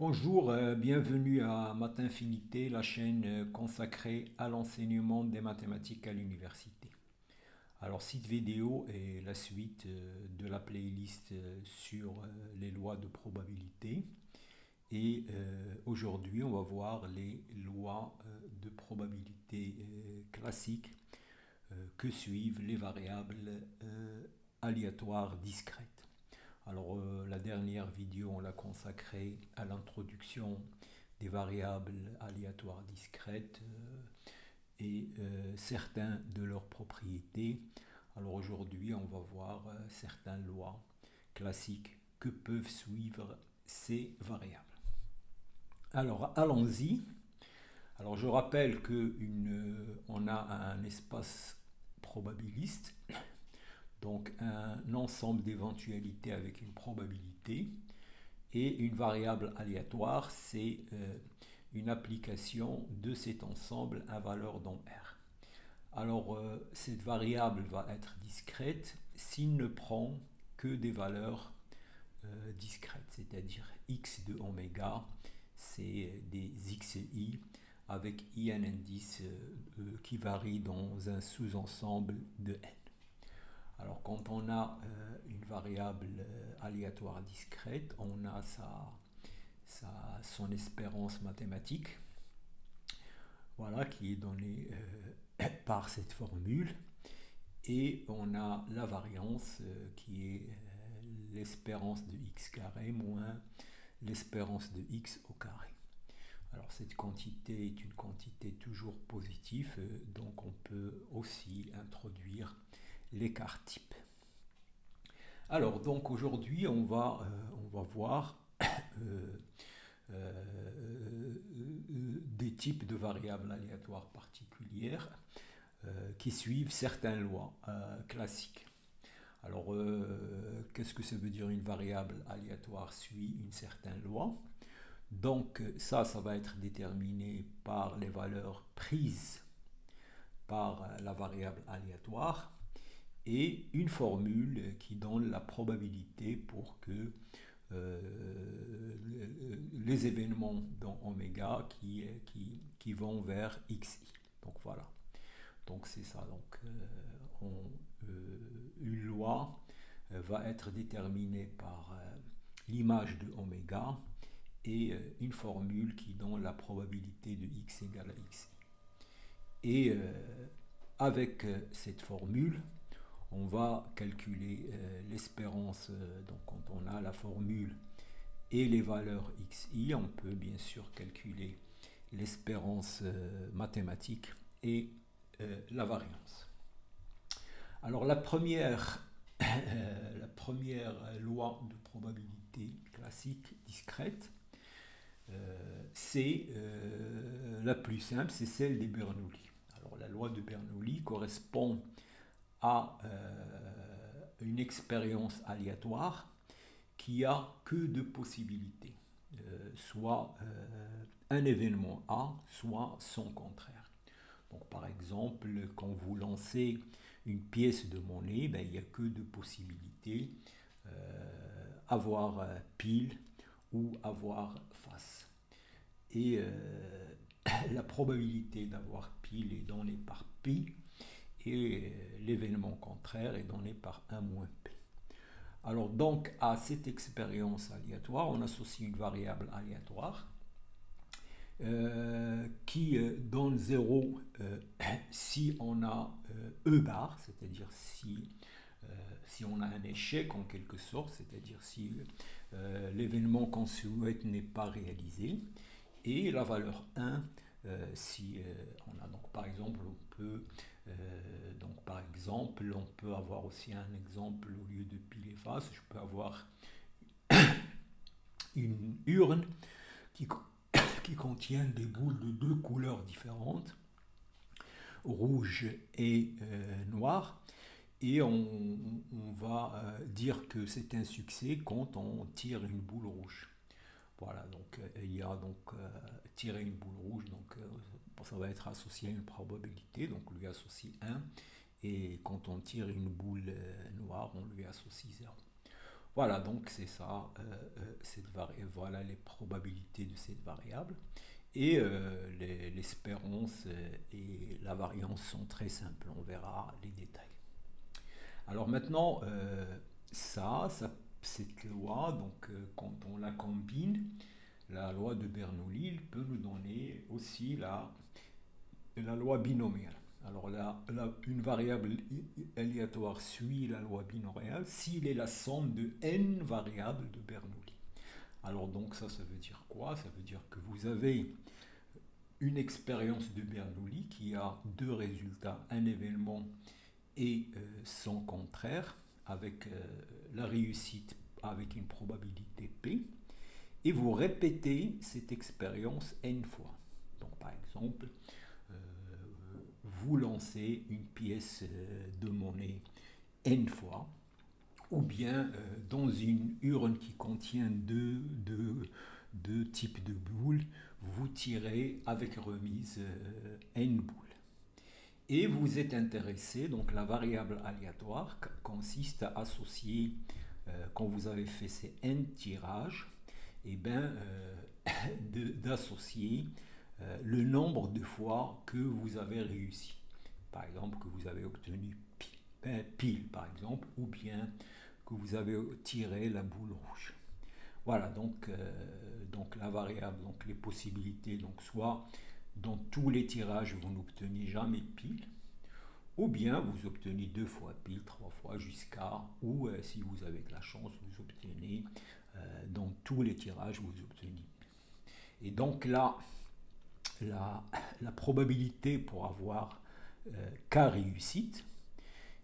Bonjour, bienvenue à Maths-Infinité, la chaîne consacrée à l'enseignement des mathématiques à l'université. Alors, cette vidéo est la suite de la playlist sur les lois de probabilité. Et aujourd'hui, on va voir les lois de probabilité classiques que suivent les variables aléatoires discrètes. Alors la dernière vidéo, on l'a consacrée à l'introduction des variables aléatoires discrètes et certains de leurs propriétés. Alors aujourd'hui, on va voir certaines lois classiques que peuvent suivre ces variables. Alors allons-y. Alors je rappelle qu'on a un espace probabiliste, donc un ensemble d'éventualités avec une probabilité, et une variable aléatoire, c'est une application de cet ensemble à valeur dans R. Alors cette variable va être discrète s'il ne prend que des valeurs discrètes, c'est-à-dire x de oméga, c'est des xi avec i un indice qui varie dans un sous-ensemble de n. Alors quand on a une variable aléatoire discrète, on a son espérance mathématique, voilà, qui est donnée par cette formule, et on a la variance qui est l'espérance de x carré moins l'espérance de x au carré. Alors cette quantité est une quantité toujours positive, donc on peut aussi introduire l'écart type. Alors donc aujourd'hui on va voir des types de variables aléatoires particulières qui suivent certaines lois classiques. Alors qu'est-ce que ça veut dire une variable aléatoire suit une certaine loi? Donc ça va être déterminé par les valeurs prises par la variable aléatoire et une formule qui donne la probabilité pour que les événements dans oméga qui vont vers xi. Donc voilà. Donc c'est ça. Donc une loi va être déterminée par l'image de oméga et une formule qui donne la probabilité de x égale à xi. Et avec cette formule, on va calculer l'espérance. Donc quand on a la formule et les valeurs xi, on peut bien sûr calculer l'espérance mathématique et la variance. Alors la première loi de probabilité classique discrète, c'est la plus simple, c'est celle des Bernoulli. Alors la loi de Bernoulli correspond à une expérience aléatoire qui a que deux possibilités, soit un événement A, soit son contraire. Donc par exemple, quand vous lancez une pièce de monnaie, ben, il n'y a que deux possibilités, avoir pile ou avoir face. Et la probabilité d'avoir pile est donnée par pi, et l'événement contraire est donné par 1 moins p. Alors donc à cette expérience aléatoire, on associe une variable aléatoire qui donne 0 si on a E bar, c'est-à-dire si on a un échec en quelque sorte, c'est-à-dire si l'événement qu'on souhaite n'est pas réalisé, et la valeur 1 si on a donc par exemple on peut avoir aussi un exemple au lieu de pile et face, je peux avoir une urne qui contient des boules de deux couleurs différentes, rouge et noir, et on va dire que c'est un succès quand on tire une boule rouge. Voilà, donc il y a donc tirer une boule rouge, donc ça va être associé à une probabilité, donc on lui associe 1, et quand on tire une boule noire, on lui associe 0. Voilà, donc c'est ça, voilà les probabilités de cette variable. Et l'espérance et la variance sont très simples, on verra les détails. Alors maintenant, cette loi, donc quand on la combine, la loi de Bernoulli peut nous donner aussi la loi binomiale. Alors une variable aléatoire suit la loi binomiale s'il est la somme de n variables de Bernoulli. Alors donc ça veut dire quoi? Ça veut dire que vous avez une expérience de Bernoulli qui a deux résultats, un événement et son contraire, avec la réussite avec une probabilité P, et vous répétez cette expérience n fois. Donc par exemple, euh, vous lancez une pièce de monnaie n fois, ou bien dans une urne qui contient deux types de boules, vous tirez avec remise n boules. Et vous êtes intéressé, donc la variable aléatoire consiste à associer, quand vous avez fait ces n tirages, et ben, d'associer le nombre de fois que vous avez réussi. Par exemple, que vous avez obtenu pile, par exemple, ou bien que vous avez tiré la boule rouge. Voilà, donc la variable, donc les possibilités, donc soit dans tous les tirages vous n'obtenez jamais pile, ou bien vous obtenez 2 fois pile, 3 fois jusqu'à, ou si vous avez de la chance, vous obtenez dans tous les tirages vous obtenez pile. Et donc là, la probabilité pour avoir K réussite,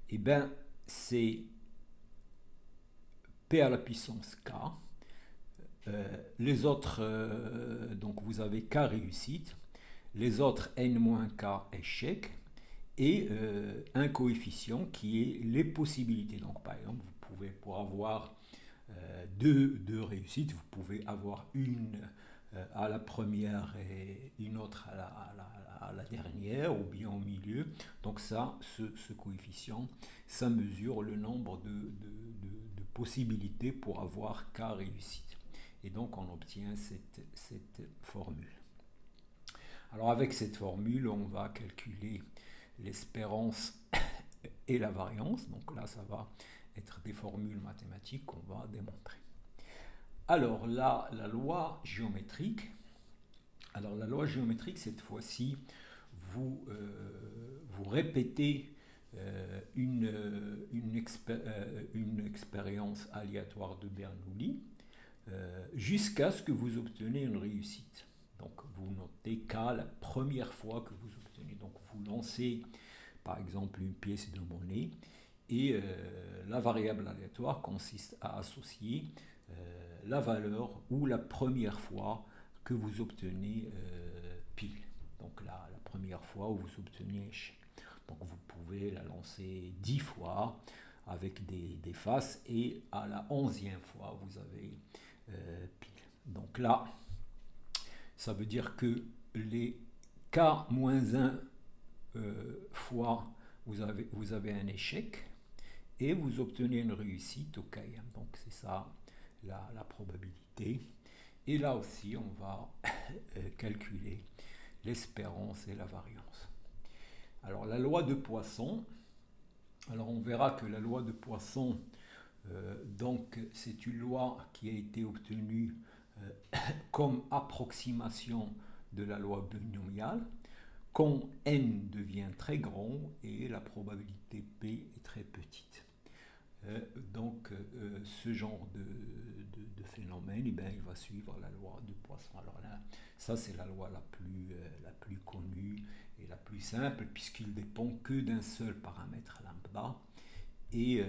et ben c'est P à la puissance K. Les autres, donc vous avez K réussite, les autres n-K échec, et un coefficient qui est les possibilités. Donc par exemple, vous pouvez, pour avoir deux réussites, vous pouvez avoir une à la première et une autre à la dernière, ou bien au milieu. Donc ça, ce coefficient, ça mesure le nombre de possibilités pour avoir K réussite. Et donc on obtient cette formule. Alors avec cette formule, on va calculer l'espérance et la variance. Donc là, ça va être des formules mathématiques qu'on va démontrer. Alors là, la loi géométrique. Alors la loi géométrique, cette fois-ci, vous répétez une expérience aléatoire de Bernoulli jusqu'à ce que vous obtenez une réussite. Donc vous notez K la première fois que vous obtenez. Donc vous lancez par exemple une pièce de monnaie et la variable aléatoire consiste à associer la valeur ou la première fois que vous obtenez pile. Donc là, la première fois où vous obtenez échec. Donc vous pouvez la lancer 10 fois avec des faces et à la 11e fois vous avez pile. Donc là, ça veut dire que les K-1 fois vous avez un échec et vous obtenez une réussite au KM. Donc c'est ça la probabilité. Et là aussi, on va calculer l'espérance et la variance. Alors la loi de Poisson, alors on verra que la loi de Poisson, donc c'est une loi qui a été obtenue comme approximation de la loi binomiale quand n devient très grand et la probabilité p est très petite. Donc ce genre de phénomène, eh bien, il va suivre la loi de Poisson. Alors là, ça c'est la loi la plus connue et la plus simple puisqu'il dépend que d'un seul paramètre lambda et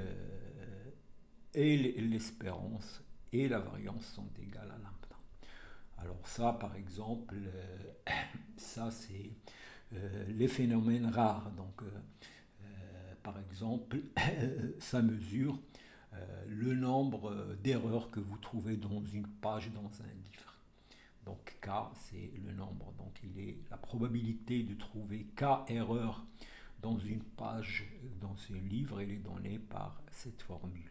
l'espérance et la variance sont égales à lambda. Alors ça par exemple, ça c'est les phénomènes rares. Donc par exemple, ça mesure le nombre d'erreurs que vous trouvez dans une page dans un livre. Donc K, c'est le nombre. Donc la probabilité de trouver K erreurs dans une page, dans ce livre, elle est donnée par cette formule.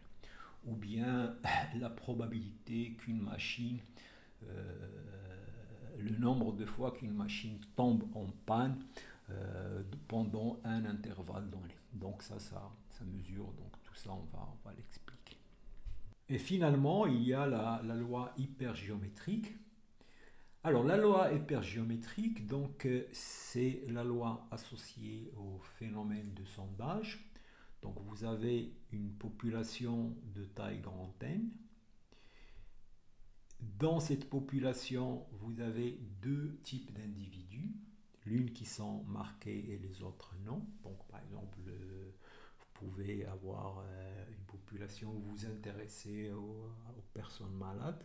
ou bien la probabilité qu'une machine, le nombre de fois qu'une machine tombe en panne pendant un intervalle donné. Donc ça mesure, donc tout ça on va l'expliquer. Et finalement, il y a la loi hypergéométrique. Alors la loi hypergéométrique, donc c'est la loi associée au phénomène de sondage. Donc vous avez une population de taille grand N. Dans cette population, vous avez deux types d'individus, l'une qui sont marqués et les autres non. Donc par exemple, vous pouvez avoir une population où vous vous intéressez aux personnes malades,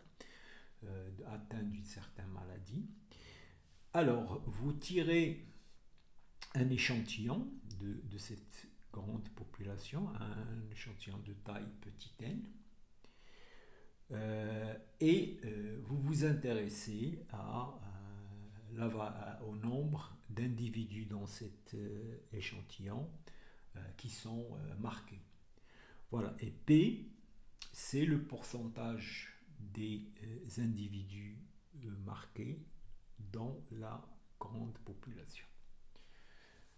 atteintes d'une certaine maladie. Alors, vous tirez un échantillon de cette grande population, un échantillon de taille petit n, et vous vous intéressez au nombre d'individus dans cet échantillon qui sont marqués. Voilà, et P, c'est le pourcentage des individus marqués dans la grande population.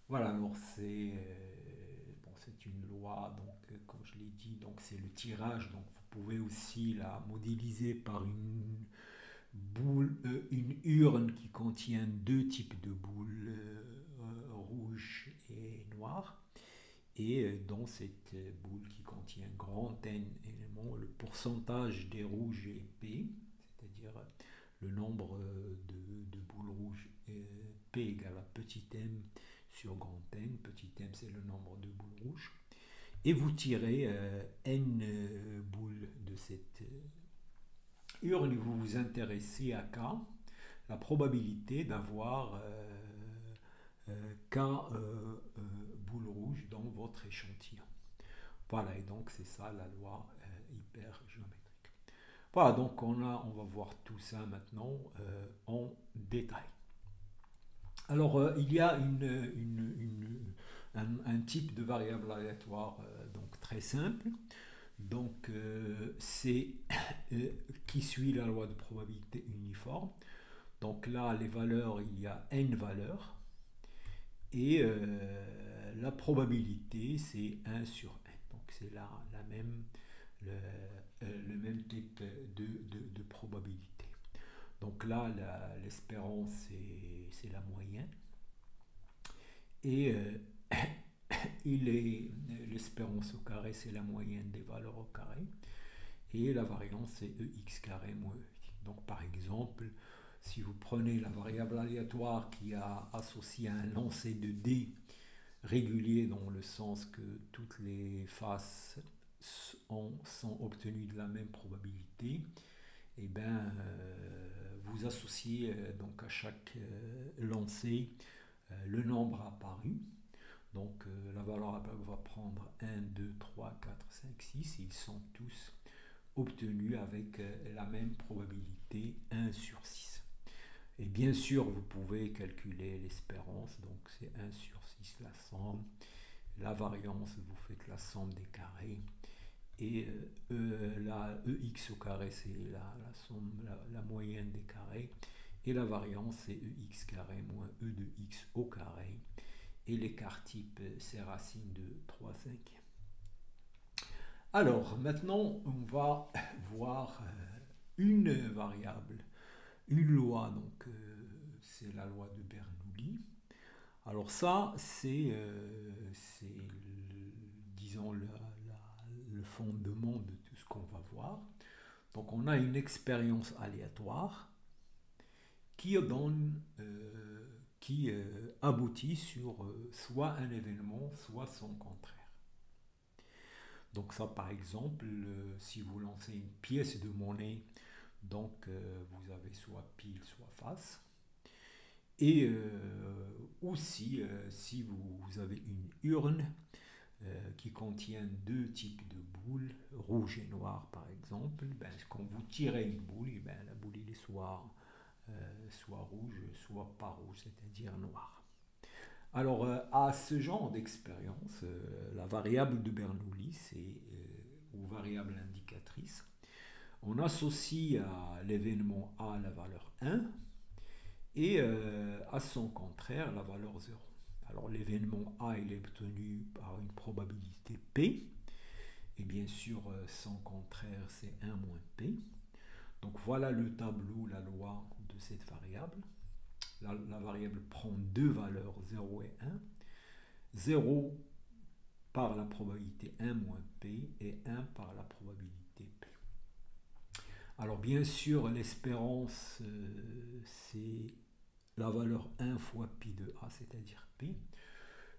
Voilà, alors c'est une loi, donc comme je l'ai dit, donc c'est le tirage. Donc vous pouvez aussi la modéliser par une urne qui contient deux types de boules, rouges et noires. Et dans cette boule qui contient grand N éléments, le pourcentage des rouges est P, c'est-à-dire le nombre de boules rouges, P égale à petit m sur grand N. Petit m, c'est le nombre de boules rouges. Et vous tirez N boules de cette urne et vous vous intéressez à K, la probabilité d'avoir K boules rouges dans votre échantillon. Voilà, et donc c'est ça la loi hypergéométrique. Voilà, donc on va voir tout ça maintenant en détail. Alors il y a un type de variable aléatoire donc très simple, donc c'est qui suit la loi de probabilité uniforme. Donc là les valeurs, il y a n valeurs et la probabilité c'est 1 sur n. Donc c'est le même type de probabilité. Donc là l'espérance c'est la moyenne et l'espérance au carré c'est la moyenne des valeurs au carré et la variance c'est ex carré moins e. Donc par exemple, si vous prenez la variable aléatoire qui a associé un lancer de dés régulier dans le sens que toutes les faces sont obtenues de la même probabilité, et bien vous associez donc à chaque lancer le nombre apparu. Donc la valeur va prendre 1, 2, 3, 4, 5, 6. Ils sont tous obtenus avec la même probabilité 1 sur 6. Et bien sûr, vous pouvez calculer l'espérance. Donc c'est 1 sur 6 la somme. La variance, vous faites la somme des carrés. Et la EX au carré, c'est la somme, la moyenne des carrés. Et la variance, c'est EX carré moins E de X au carré. Et l'écart type, c'est racine de 3/5. Alors, maintenant, on va voir une variable, une loi, donc c'est la loi de Bernoulli. Alors ça, c'est disons, le fondement de tout ce qu'on va voir. Donc on a une expérience aléatoire qui aboutit sur soit un événement, soit son contraire. Donc ça, par exemple, si vous lancez une pièce de monnaie, donc vous avez soit pile, soit face. Et aussi, si vous avez une urne qui contient deux types de boules, rouge et noir par exemple, ben, quand vous tirez une boule, ben, la boule est soit rouge, soit pas rouge, c'est-à-dire noir. Alors, à ce genre d'expérience, la variable de Bernoulli, c'est ou variable indicatrice. On associe à l'événement A la valeur 1 et à son contraire la valeur 0. Alors l'événement A il est obtenu par une probabilité P, et bien sûr son contraire c'est 1 moins P. Donc voilà le tableau, la loi de cette variable. La variable prend deux valeurs 0 et 1. 0 par la probabilité 1 moins P et 1 par la probabilité P. Alors bien sûr l'espérance c'est la valeur 1 fois pi de A, c'est-à-dire P,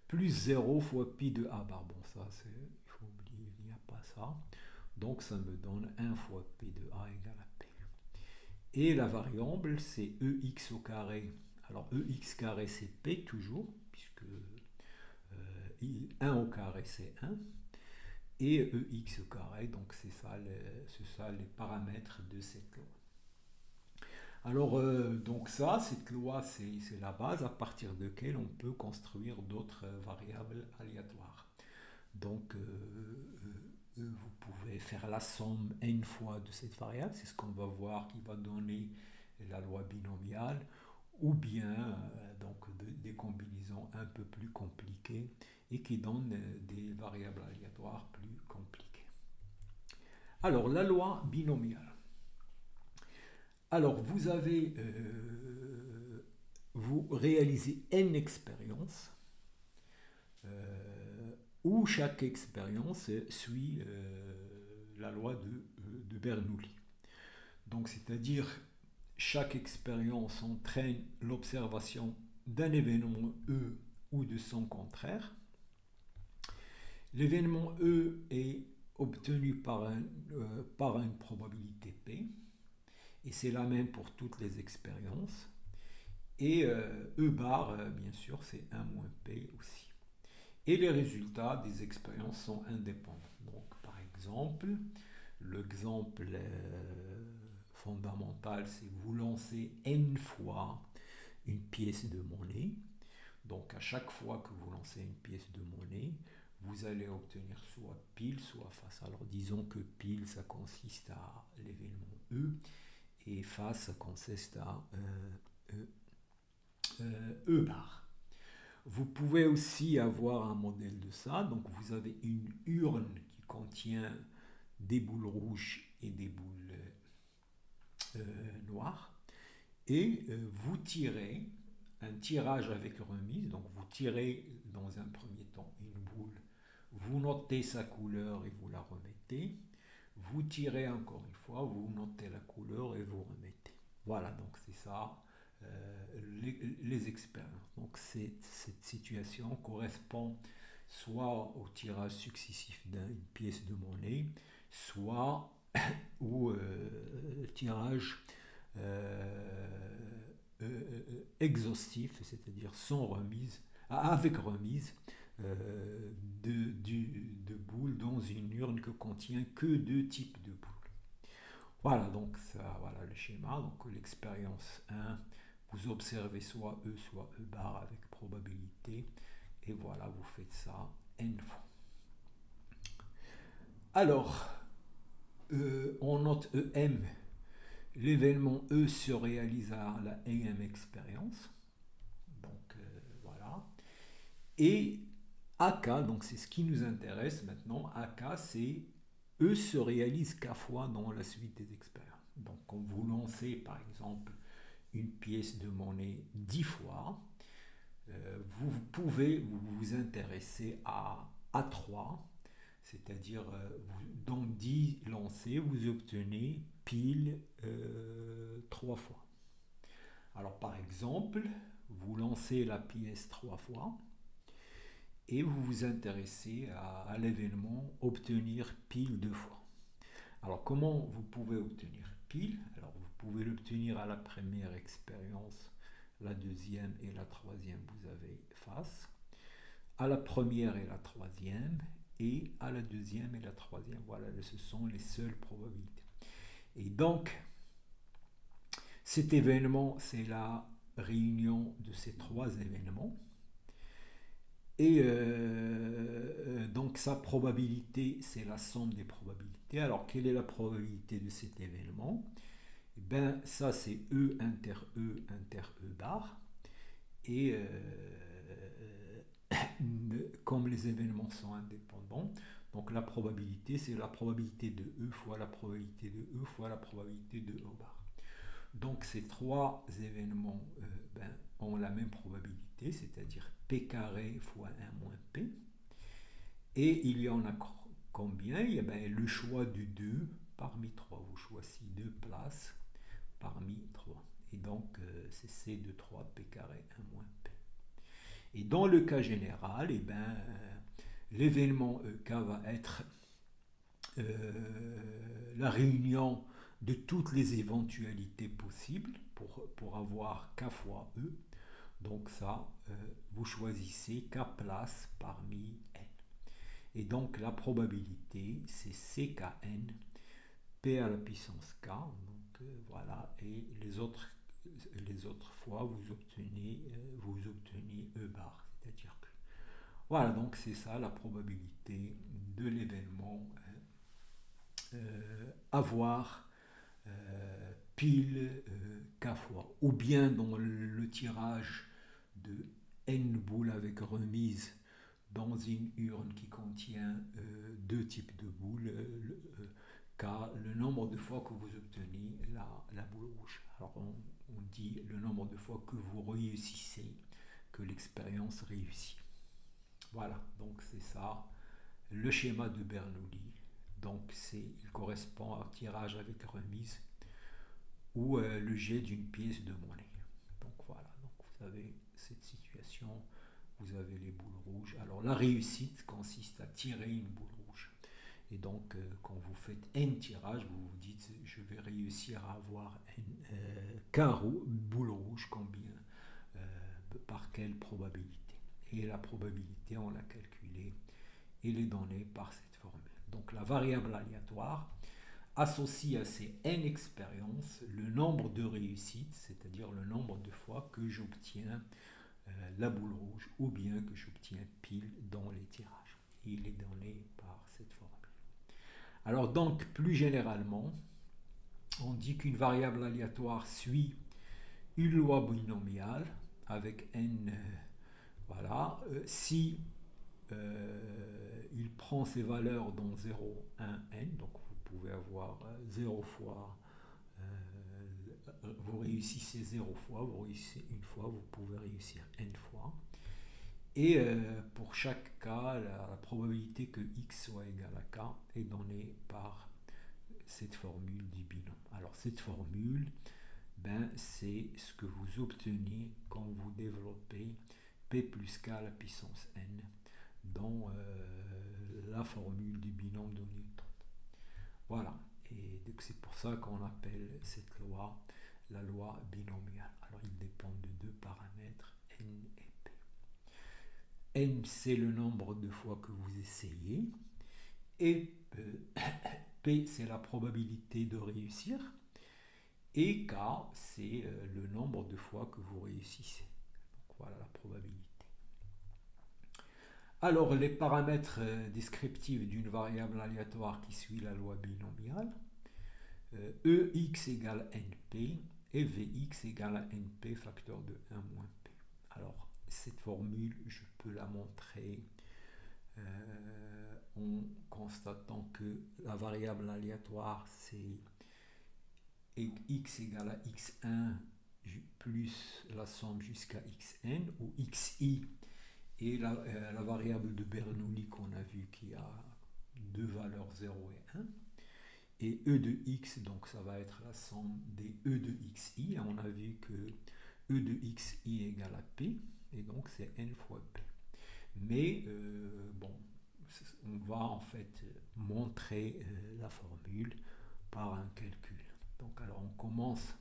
plus 0 fois pi de A bar. Bon, ça, il faut oublier, il n'y a pas ça. Donc, ça me donne 1 fois P de A égale à P. Et la variable, c'est EX au carré. Alors, EX carré, c'est P toujours, puisque 1 au carré, c'est 1. Et EX au carré, donc c'est ça les paramètres de cette loi. Alors, donc ça, cette loi, c'est la base à partir de laquelle on peut construire d'autres variables aléatoires. Donc, vous pouvez faire la somme n fois de cette variable, c'est ce qu'on va voir qui va donner la loi binomiale, ou bien donc des combinaisons un peu plus compliquées et qui donnent des variables aléatoires plus compliquées. Alors, la loi binomiale. Alors, vous réalisez n expériences où chaque expérience suit la loi de Bernoulli. Donc, c'est-à-dire chaque expérience entraîne l'observation d'un événement E ou de son contraire. L'événement E est obtenu par une probabilité P. Et c'est la même pour toutes les expériences. Et E bar, bien sûr, c'est 1 moins P aussi. Et les résultats des expériences sont indépendants. Donc, par exemple, l'exemple fondamental, c'est vous lancez n fois une pièce de monnaie. Donc, à chaque fois que vous lancez une pièce de monnaie, vous allez obtenir soit pile, soit face. Alors, disons que pile, ça consiste à l'événement E. Et face, ça consiste à E bar. Vous pouvez aussi avoir un modèle de ça. Donc, vous avez une urne qui contient des boules rouges et des boules noires. Et vous tirez un tirage avec remise. Donc, vous tirez dans un premier temps une boule. Vous notez sa couleur et vous la remettez. Vous tirez encore une fois, vous notez la couleur et vous remettez. Voilà, donc c'est ça, les expériences. Donc cette situation correspond soit au tirage successif d'une pièce de monnaie, soit au tirage exhaustif, c'est-à-dire sans remise, avec remise, de boules dans une urne que contient que deux types de boules. Voilà, donc ça, voilà le schéma. Donc l'expérience 1, vous observez soit E bar avec probabilité, et voilà, vous faites ça n fois. Alors, on note EM, l'événement E se réalise à la EM expérience. Donc voilà. Et AK, donc c'est ce qui nous intéresse maintenant, AK c'est E se réalise qu'à fois dans la suite des expériences. Donc quand vous lancez par exemple une pièce de monnaie 10 fois, vous pouvez vous intéresser à A3, c'est-à-dire dans 10 lancés, vous obtenez pile 3 fois. Alors par exemple, vous lancez la pièce 3 fois, et vous vous intéressez à l'événement obtenir pile 2 fois. Alors comment vous pouvez obtenir pile? Alors vous pouvez l'obtenir à la première expérience, la deuxième et la troisième vous avez face, à la première et la troisième, et à la deuxième et la troisième. Voilà, ce sont les seules probabilités. Et donc, cet événement, c'est la réunion de ces trois événements. Et donc sa probabilité, c'est la somme des probabilités. Alors quelle est la probabilité de cet événement? Eh bien ça c'est E inter E bar. Et comme les événements sont indépendants, donc la probabilité c'est la probabilité de E fois la probabilité de E fois la probabilité de E bar. Donc ces trois événements ont la même probabilité, c'est-à-dire P carré fois 1 moins P. Et il y en a combien? Eh bien, le choix du 2 parmi 3. Vous choisissez 2 places parmi 3. Et donc, c'est C de 3, P carré 1 moins P. Et dans le cas général, eh ben, l'événement EK va être la réunion de toutes les éventualités possibles pour avoir K fois E. Donc ça, vous choisissez K places parmi N. Et donc la probabilité, c'est CKN, P à la puissance K. Donc voilà, et les autres fois, vous obtenez E bar, c'est-à-dire que voilà, donc c'est ça la probabilité de l'événement avoir pile K fois. Ou bien dans le tirage de N boules avec remise dans une urne qui contient deux types de boules, K, le nombre de fois que vous obtenez la boule rouge. Alors on dit le nombre de fois que vous réussissez, que l'expérience réussit. Voilà, donc c'est ça, le schéma de Bernoulli. Donc il correspond à un tirage avec remise ou le jet d'une pièce de monnaie. Donc voilà, donc vous avez cette situation, vous avez les boules rouges. Alors la réussite consiste à tirer une boule rouge. Et donc quand vous faites n tirages, vous vous dites je vais réussir à avoir boule rouge, combien, par quelle probabilité. Et la probabilité, on l'a calculée, elle est donnée par cette formule. Donc la variable aléatoire associe à ces n expériences le nombre de réussites, c'est-à-dire le nombre de fois que j'obtiens la boule rouge ou bien que j'obtiens pile dans les tirages. Et il est donné par cette formule. Alors donc, plus généralement, on dit qu'une variable aléatoire suit une loi binomiale avec n, voilà, si il prend ses valeurs dans 0, 1, n, donc vous pouvez avoir 0 fois, vous réussissez 0 fois, vous réussissez une fois, vous pouvez réussir n fois. Et pour chaque cas, la probabilité que x soit égal à k est donnée par cette formule du binôme. Alors cette formule, c'est ce que vous obtenez quand vous développez p plus k à la puissance n dans la formule du binôme de Newton. Voilà, et donc c'est pour ça qu'on appelle cette loi la loi binomiale. Alors il dépend de deux paramètres, n et p. N, c'est le nombre de fois que vous essayez, et P, c'est la probabilité de réussir, et K, c'est le nombre de fois que vous réussissez. Donc voilà la probabilité. Alors les paramètres descriptifs d'une variable aléatoire qui suit la loi binomiale, EX égale NP et VX égale à NP facteur de 1 moins P. Alors cette formule, je peux la montrer en constatant que la variable aléatoire c'est x égale à x1 plus la somme jusqu'à xn, ou xi et la variable de Bernoulli qu'on a vu qui a deux valeurs 0 et 1, et e de x, donc ça va être la somme des e de xi, on a vu que e de xi égale à p, et donc c'est n fois p. Mais bon, on va en fait montrer la formule par un calcul. Donc alors on commence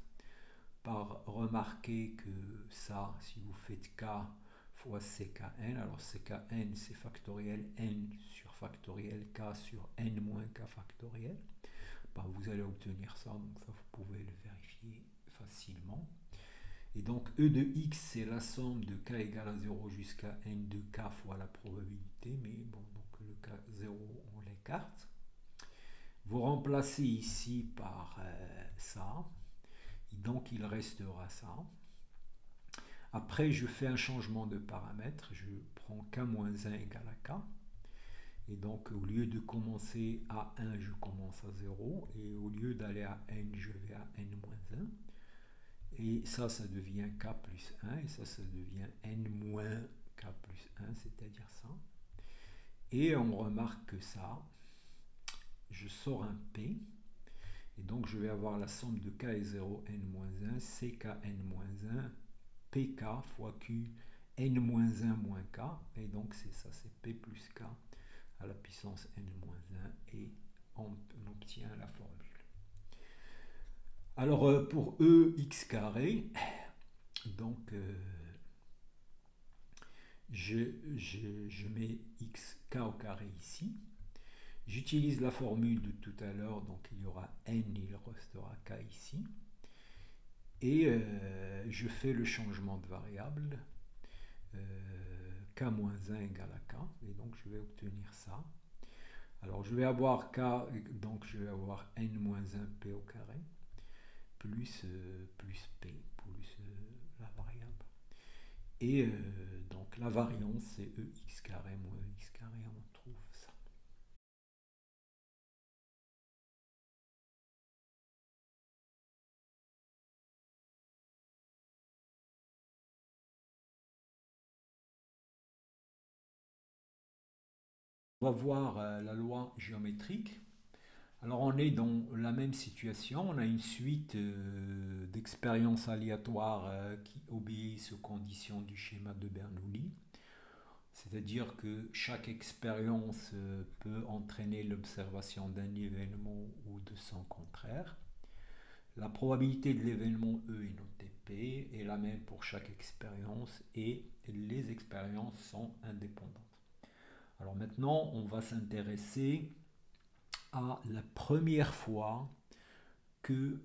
par remarquer que ça, si vous faites k fois ckn, alors ckn c'est factoriel n sur factoriel k sur n moins k factoriel, vous allez obtenir ça, donc ça vous pouvez le vérifier facilement. Et donc E de x, c'est la somme de k égale à 0 jusqu'à n de k fois la probabilité, mais bon, donc le k 0, on l'écarte. Vous remplacez ici par ça, donc il restera ça. Après, je fais un changement de paramètre, je prends k-1 égale à k. Et donc, au lieu de commencer à 1, je commence à 0. Et au lieu d'aller à n, je vais à n-1. Et ça devient k plus 1. Et ça devient n moins k plus 1, c'est-à-dire ça. Et on remarque que ça, je sors un p. Et donc, je vais avoir la somme de k est 0, n-1, ck n-1, pk fois q n-1 moins k. Et donc, c'est ça, c'est p plus k à la puissance n-1 et on obtient la formule. Alors pour e x carré, donc je mets k au carré ici. J'utilise la formule de tout à l'heure, donc il y aura n, il restera k ici. Et je fais le changement de variable. k-1 égale à k, et donc je vais obtenir ça. Alors je vais avoir k, donc je vais avoir n-1p au carré, plus p, plus la variable. Et donc la variance c'est ex carré moins x carré, on trouve ça. On va voir la loi géométrique. Alors on est dans la même situation, on a une suite d'expériences aléatoires qui obéissent aux conditions du schéma de Bernoulli. C'est-à-dire que chaque expérience peut entraîner l'observation d'un événement ou de son contraire. La probabilité de l'événement E est notée P, est la même pour chaque expérience et les expériences sont indépendantes. Alors maintenant, on va s'intéresser à la première fois que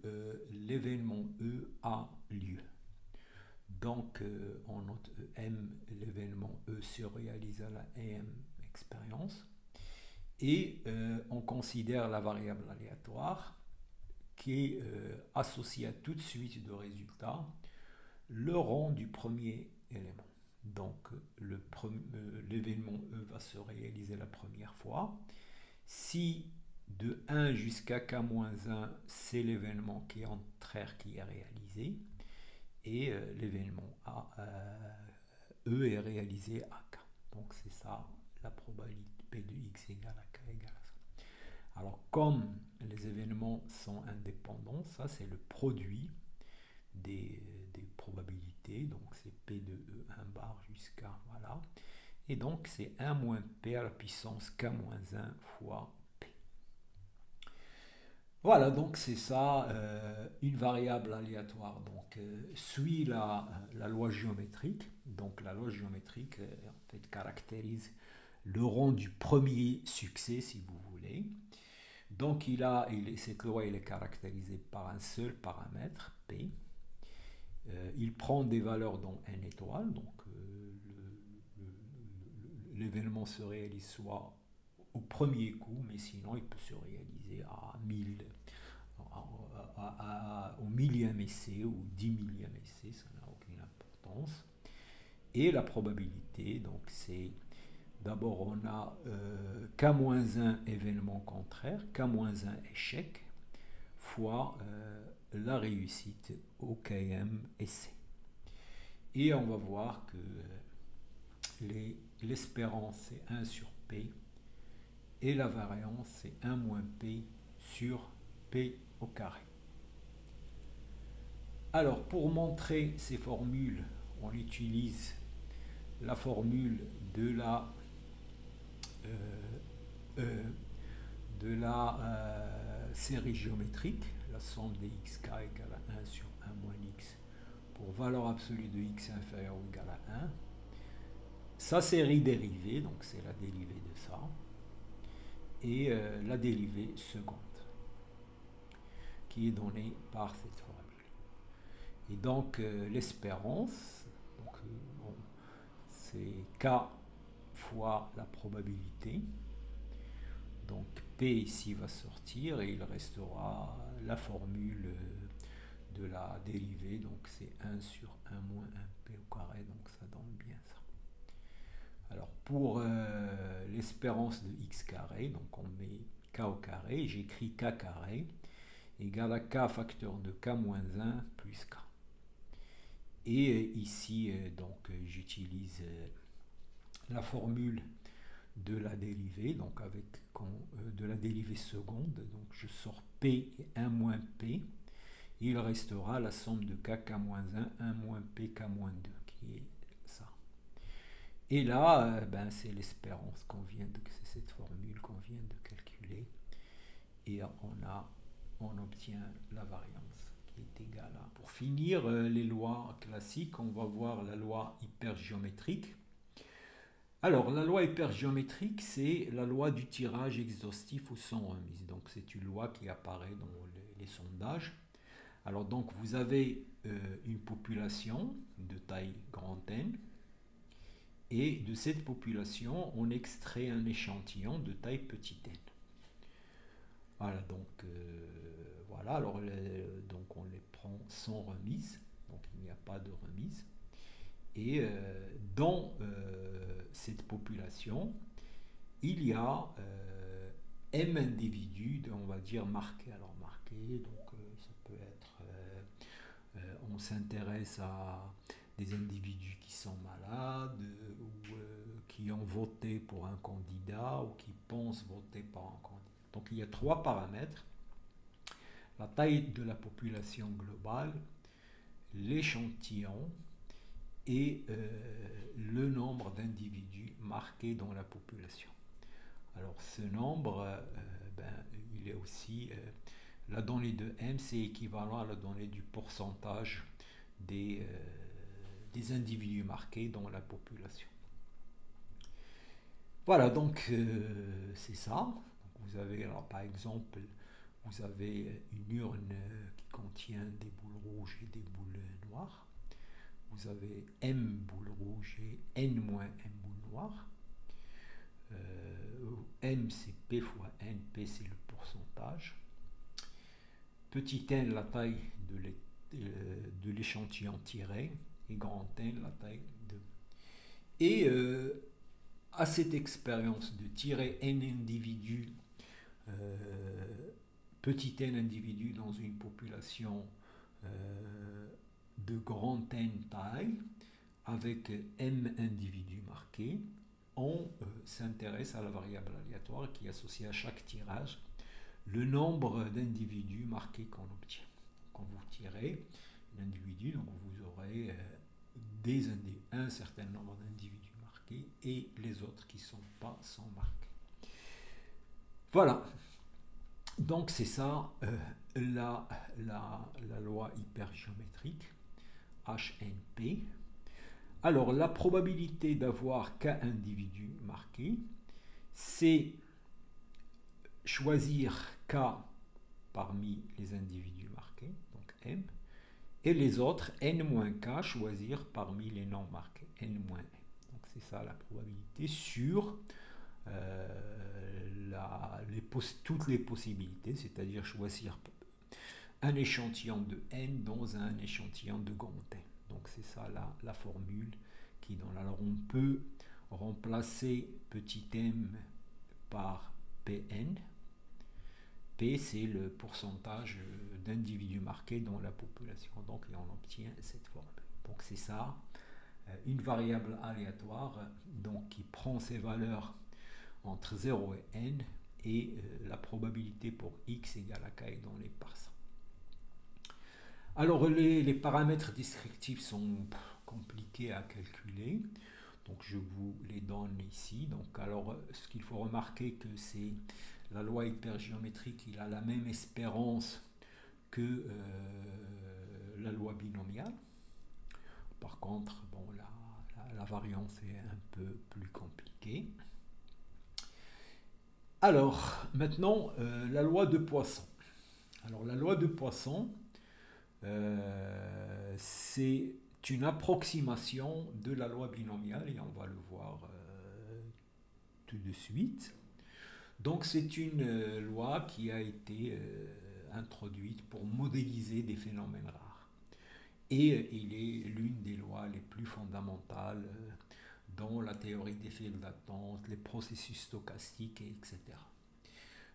l'événement E a lieu. Donc on note EM, l'événement E se réalise à la EM expérience. Et on considère la variable aléatoire qui est associée à toute suite de résultats le rang du premier élément. Donc l'événement E va se réaliser la première fois. Si de 1 jusqu'à k-1, c'est l'événement qui est contraire qui est réalisé. Et l'événement E est réalisé à k. Donc c'est ça la probabilité P de x égale à k égale à ça. Alors comme les événements sont indépendants, ça c'est le produit des probabilités. Donc c'est P de E 1 bar jusqu'à voilà. Et donc c'est 1 moins P à la puissance k moins 1 fois P. Voilà, donc c'est ça, une variable aléatoire donc suit la loi géométrique. Donc la loi géométrique en fait caractérise le rang du premier succès si vous voulez. Donc cette loi elle est caractérisée par un seul paramètre P. Il prend des valeurs dans n étoiles, donc l'événement se réalise soit au premier coup, mais sinon il peut se réaliser à 1000, au millième essai ou 10 millième essai, ça n'a aucune importance. Et la probabilité, donc c'est d'abord on a k-1 événement contraire, k-1 échec, fois la réussite au km essai. Et on va voir que l'espérance c'est 1 sur P et la variance c'est 1 moins P sur P au carré. Alors pour montrer ces formules, on utilise la formule de la série géométrique, la somme des xk égale à 1 sur 1 moins x pour valeur absolue de x inférieur ou égal à 1. Sa série dérivée, donc c'est la dérivée de ça, et la dérivée seconde, qui est donnée par cette formule. Et donc l'espérance, c'est K fois la probabilité. Donc P ici va sortir et il restera la formule de la dérivée. Donc c'est 1 sur 1 moins 1P au carré. Donc ça donne bien ça. Alors pour l'espérance de x carré, donc on met K au carré. J'écris K carré égale à K facteur de K moins 1 plus K. Et ici, donc j'utilise la formule de la dérivée, donc avec de la dérivée seconde, donc je sors P et 1 moins P, il restera la somme de K, K moins 1, 1 moins P, K moins 2, qui est ça. Et là, c'est l'espérance c'est cette formule qu'on vient de calculer, et on obtient la variance qui est égale à. Pour finir, les lois classiques, on va voir la loi hypergéométrique. Alors, la loi hypergéométrique, c'est la loi du tirage exhaustif ou sans remise. Donc, c'est une loi qui apparaît dans les sondages. Alors, donc, vous avez une population de taille grand N, et de cette population, on extrait un échantillon de taille petit n. Voilà, donc, alors donc on les prend sans remise, donc il n'y a pas de remise. Et dans cette population, il y a M individus, on va dire marqués. Alors marqués, donc ça peut être, on s'intéresse à des individus qui sont malades ou qui ont voté pour un candidat ou qui pensent voter pour un candidat. Donc il y a 3 paramètres: la taille de la population globale, l'échantillon et le nombre d'individus marqués dans la population. Alors ce nombre, il est aussi, la donnée de M, c'est équivalent à la donnée du pourcentage des individus marqués dans la population. Voilà, donc c'est ça. Donc, vous avez, alors, par exemple, vous avez une urne qui contient des boules rouges et des boules noires. Vous avez M boules rouges et N moins M boules noires. M c'est P fois N, P c'est le pourcentage. Petit n, la taille de l'échantillon tiré, et grand N, la taille de... Et à cette expérience de tirer n individus, petit n individus dans une population de grand N taille, avec m individus marqués, on s'intéresse à la variable aléatoire qui est associée à chaque tirage le nombre d'individus marqués qu'on obtient. Quand vous tirez un individu, donc vous aurez un certain nombre d'individus marqués et les autres qui ne sont pas sont marqués. Voilà. Donc c'est ça la loi hypergéométrique HNP. Alors la probabilité d'avoir K individus marqués, c'est choisir K parmi les individus marqués, donc M, et les autres, N-K, choisir parmi les non marqués, N-M. Donc c'est ça la probabilité sur toutes les possibilités, c'est-à-dire choisir un échantillon de N dans un échantillon de grand N. Donc c'est ça la formule qui donne. Alors on peut remplacer petit m par Pn. P c'est le pourcentage d'individus marqués dans la population. Donc et on obtient cette formule. Donc c'est ça, une variable aléatoire donc, qui prend ses valeurs entre 0 et n et la probabilité pour x égale à k est donnée par ça. Alors les paramètres descriptifs sont compliqués à calculer, donc je vous les donne ici. Donc alors ce qu'il faut remarquer que c'est la loi hypergéométrique, il a la même espérance que la loi binomiale. Par contre, bon, la variance est un peu plus compliquée. Alors maintenant la loi de Poisson. Alors la loi de Poisson, c'est une approximation de la loi binomiale et on va le voir tout de suite. Donc c'est une loi qui a été introduite pour modéliser des phénomènes rares. Et il est l'une des lois les plus fondamentales dans la théorie des files d'attente, les processus stochastiques, etc.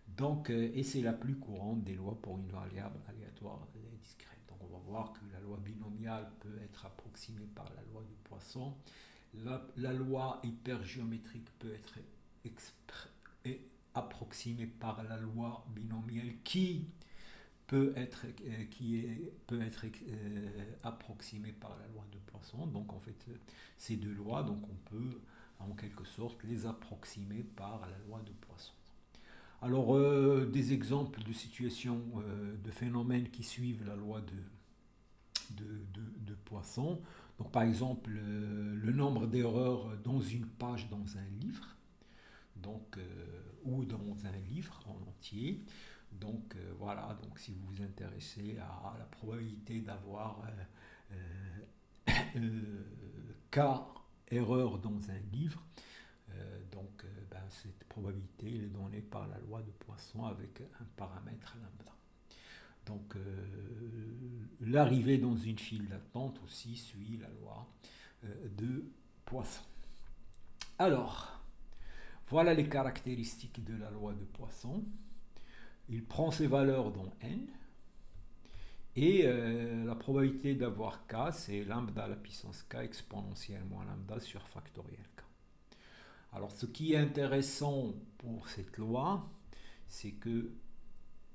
Donc, et c'est la plus courante des lois pour une variable aléatoire et discrète. Donc on va voir que la loi binomiale peut être approximée par la loi de Poisson. La loi hypergéométrique peut être approximée par la loi binomiale qui peut être approximée par la loi de Poisson. Donc en fait, ces deux lois, donc on peut en quelque sorte les approximer par la loi de Poisson. Alors, des exemples de situations, de phénomènes qui suivent la loi de Poisson. Donc, par exemple, le nombre d'erreurs dans une page dans un livre, donc, ou dans un livre en entier. Donc, voilà, donc si vous vous intéressez à la probabilité d'avoir K erreurs dans un livre, donc cette probabilité est donnée par la loi de Poisson avec un paramètre lambda. Donc l'arrivée dans une file d'attente aussi suit la loi de Poisson. Alors, voilà les caractéristiques de la loi de Poisson. Il prend ses valeurs dans n et la probabilité d'avoir k, c'est lambda à la puissance k exponentielle moins lambda sur factoriel k. Alors, ce qui est intéressant pour cette loi, c'est que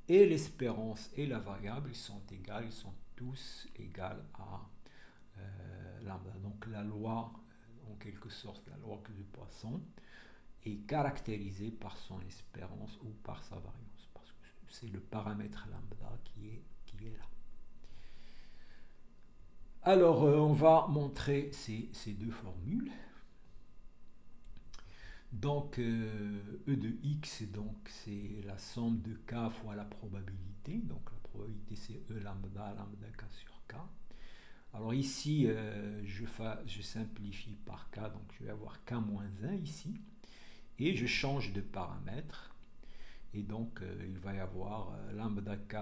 et l'espérance et la variable sont égales, ils sont tous égales à lambda. Donc, la loi, en quelque sorte, la loi de Poisson, est caractérisée par son espérance ou par sa variance, parce que c'est le paramètre lambda qui est là. Alors, on va montrer ces deux formules. Donc, E de x, donc c'est la somme de k fois la probabilité. Donc, la probabilité, c'est E lambda k sur k. Alors ici, je simplifie par k, donc je vais avoir k moins 1 ici. Et je change de paramètre. Et donc, il va y avoir lambda k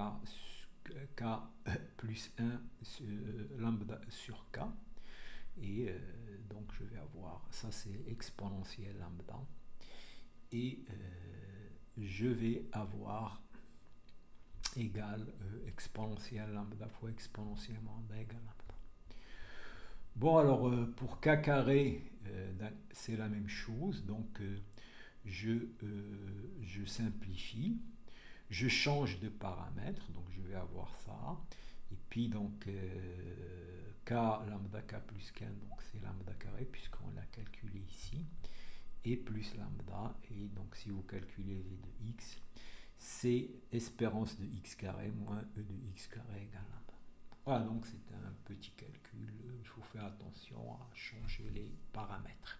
plus 1 lambda sur k. Et donc je vais avoir, ça c'est exponentiel lambda, et je vais avoir égal exponentiel lambda fois exponentiel lambda égale lambda. Bon, alors pour k carré, c'est la même chose, donc je simplifie, je change de paramètre, donc je vais avoir ça, et puis donc k lambda k plus k, donc c'est lambda carré puisqu'on l'a calculé ici, et plus lambda, et donc si vous calculez v de x, c'est espérance de x carré moins e de x carré égale lambda. Voilà, donc c'est un petit calcul, il faut faire attention à changer les paramètres.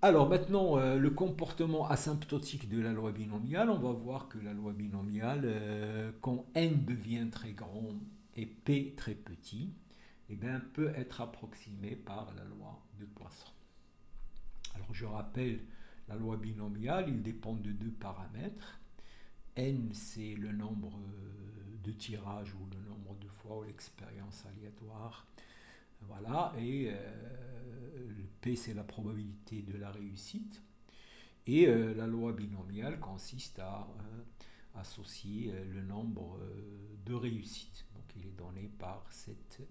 Alors maintenant, le comportement asymptotique de la loi binomiale, on va voir que la loi binomiale, quand n devient très grand et p très petit, eh bien, peut être approximée par la loi de Poisson. Alors je rappelle, la loi binomiale, il dépend de deux paramètres. N, c'est le nombre de tirages ou le nombre de fois où l'expérience aléatoire. Voilà, et P, c'est la probabilité de la réussite. Et la loi binomiale consiste à associer le nombre de réussites. Donc, il est donné par cette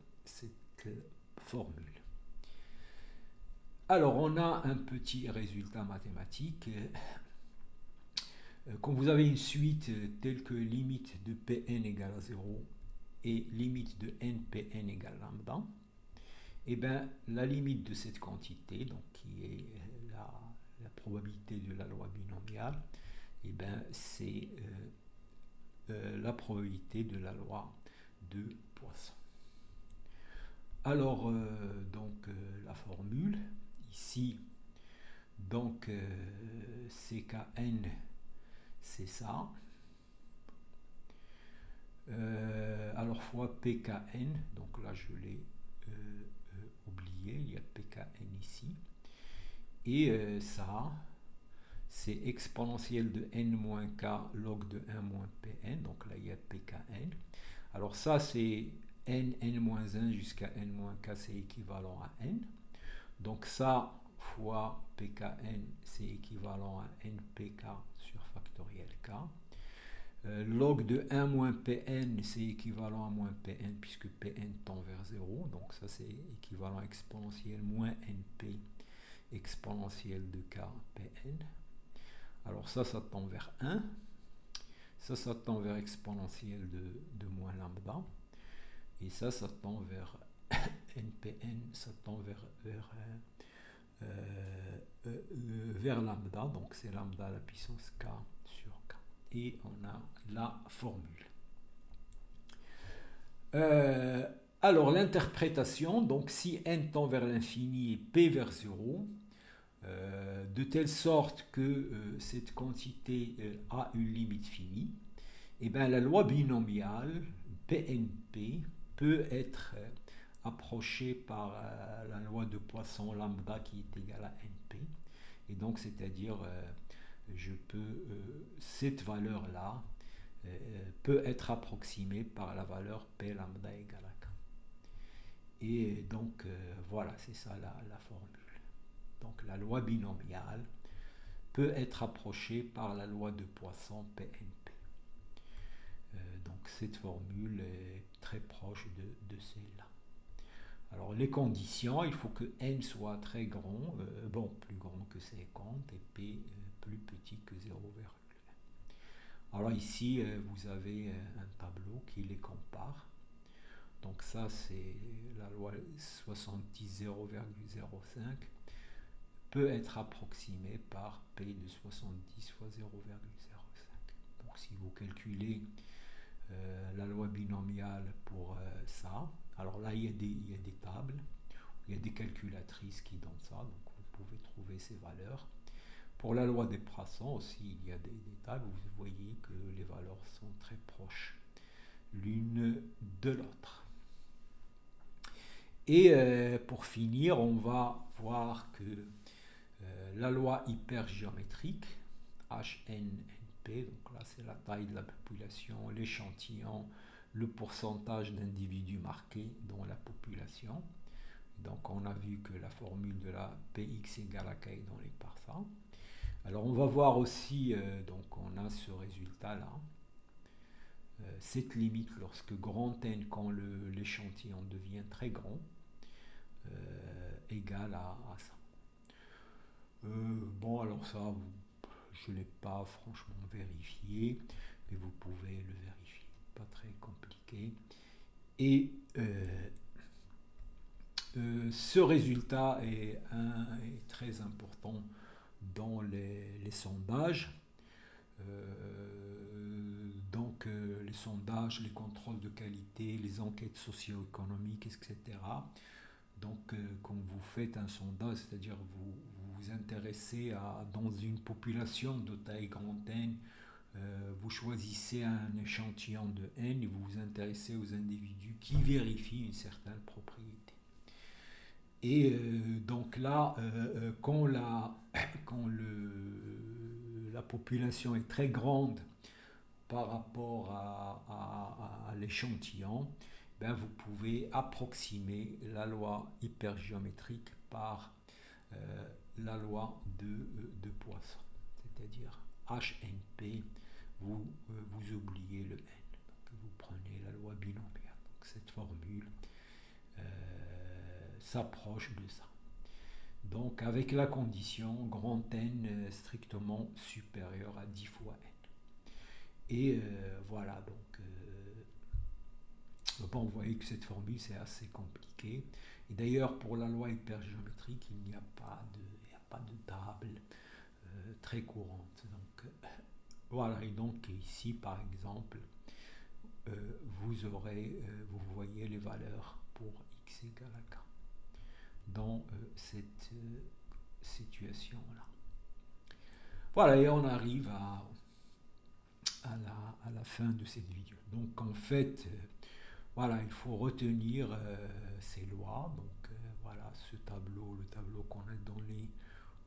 formule. Alors, on a un petit résultat mathématique. Quand vous avez une suite telle que limite de Pn égale à 0 et limite de nPn égale lambda, et bien la limite de cette quantité, donc qui est la probabilité de la loi binomiale, et bien c'est la probabilité de la loi de Poisson. Alors donc la formule ici, donc CKN, c'est ça. Alors valeur fois pkn, donc là je l'ai oublié, il y a pkn ici, et ça c'est exponentielle de n-k log de 1 moins pn, donc là il y a pkn. Alors ça c'est n-1 jusqu'à n-k, c'est équivalent à n, donc ça fois pkn c'est équivalent à npk sur factoriel k. Log de 1 moins Pn, c'est équivalent à moins Pn puisque Pn tend vers 0. Donc ça, c'est équivalent exponentiel moins Np exponentielle de k Pn. Alors ça tend vers 1. Ça tend vers exponentielle de moins lambda. Et ça tend vers Npn, ça tend vers lambda. Donc c'est lambda à la puissance k sur k. Et on a la formule. Alors l'interprétation, donc si n tend vers l'infini et p vers 0, de telle sorte que cette quantité a une limite finie, et bien la loi binomiale PNP peut être approchée par la loi de Poisson lambda qui est égale à NP. Et donc c'est-à-dire je peux, cette valeur-là peut être approximée par la valeur P lambda égale à K. Et donc, voilà, c'est ça la formule. Donc, la loi binomiale peut être approchée par la loi de Poisson PNP. Donc, cette formule est très proche de celle-là. Alors, les conditions, il faut que n soit très grand, plus grand que 50, et p plus petit que 0,1. Alors ici, vous avez un tableau qui les compare. Donc ça, c'est la loi 70 0,05 peut être approximée par P de 70 fois 0,05. Donc si vous calculez la loi binomiale pour ça, alors là, il y a des tables, il y a des calculatrices qui donnent ça, donc vous pouvez trouver ces valeurs. Pour la loi des Poissons aussi, il y a des tables où vous voyez que les valeurs sont très proches l'une de l'autre. Et pour finir, on va voir que la loi hypergéométrique, HNNP, donc là c'est la taille de la population, l'échantillon, le pourcentage d'individus marqués dans la population. Donc on a vu que la formule de la Px égale à K est donnée par ça. Alors on va voir aussi, donc on a ce résultat-là, cette limite lorsque grand N, quand l'échantillon devient très grand, égale à ça. Alors ça, je ne l'ai pas franchement vérifié, mais vous pouvez le vérifier, pas très compliqué. Et ce résultat est très important dans les sondages. Donc les sondages, les contrôles de qualité, les enquêtes socio-économiques, etc. Donc quand vous faites un sondage, c'est-à-dire vous vous intéressez dans une population de taille grande N, vous choisissez un échantillon de N et vous vous intéressez aux individus qui vérifient une certaine propriété. Et donc là, quand la population est très grande par rapport à l'échantillon, ben vous pouvez approximer la loi hypergéométrique par la loi de Poisson, c'est-à-dire HNP, vous oubliez le N, donc vous prenez la loi binomiale. Donc cette formule s'approche de ça. Donc avec la condition grand N strictement supérieur à 10 fois N. Et voilà, donc vous voyez que cette formule c'est assez compliqué. Et d'ailleurs pour la loi hypergéométrique, il n'y a pas de table très courante. Donc voilà, et donc ici par exemple, vous voyez les valeurs pour x égale à k dans cette situation-là. Voilà, et on arrive à la fin de cette vidéo. Donc en fait, Voilà, il faut retenir ces lois. Donc voilà, ce tableau, le tableau qu'on a donné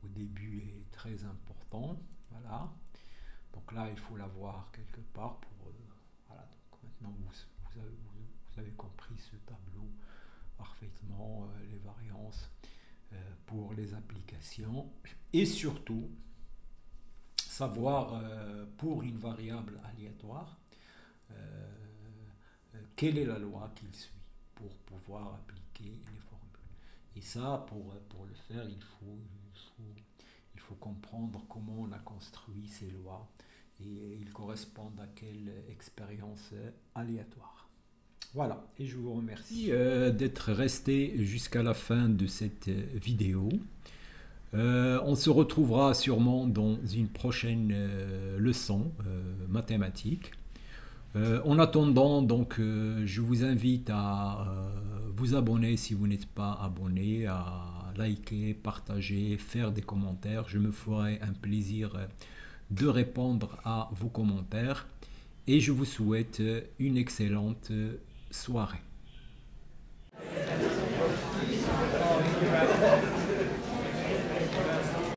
au début est très important. Voilà. Donc là, il faut l'avoir quelque part pour... voilà, donc maintenant vous avez compris ce tableau parfaitement, les variances pour les applications. Et surtout, savoir pour une variable aléatoire, quelle est la loi qu'il suit pour pouvoir appliquer les formules. Et ça, pour le faire, il faut comprendre comment on a construit ces lois et ils correspondent à quelle expérience aléatoire. Voilà, et je vous remercie d'être resté jusqu'à la fin de cette vidéo. On se retrouvera sûrement dans une prochaine leçon mathématique. En attendant, donc, je vous invite à vous abonner si vous n'êtes pas abonné, à liker, partager, faire des commentaires. Je me ferai un plaisir de répondre à vos commentaires et je vous souhaite une excellente soirée.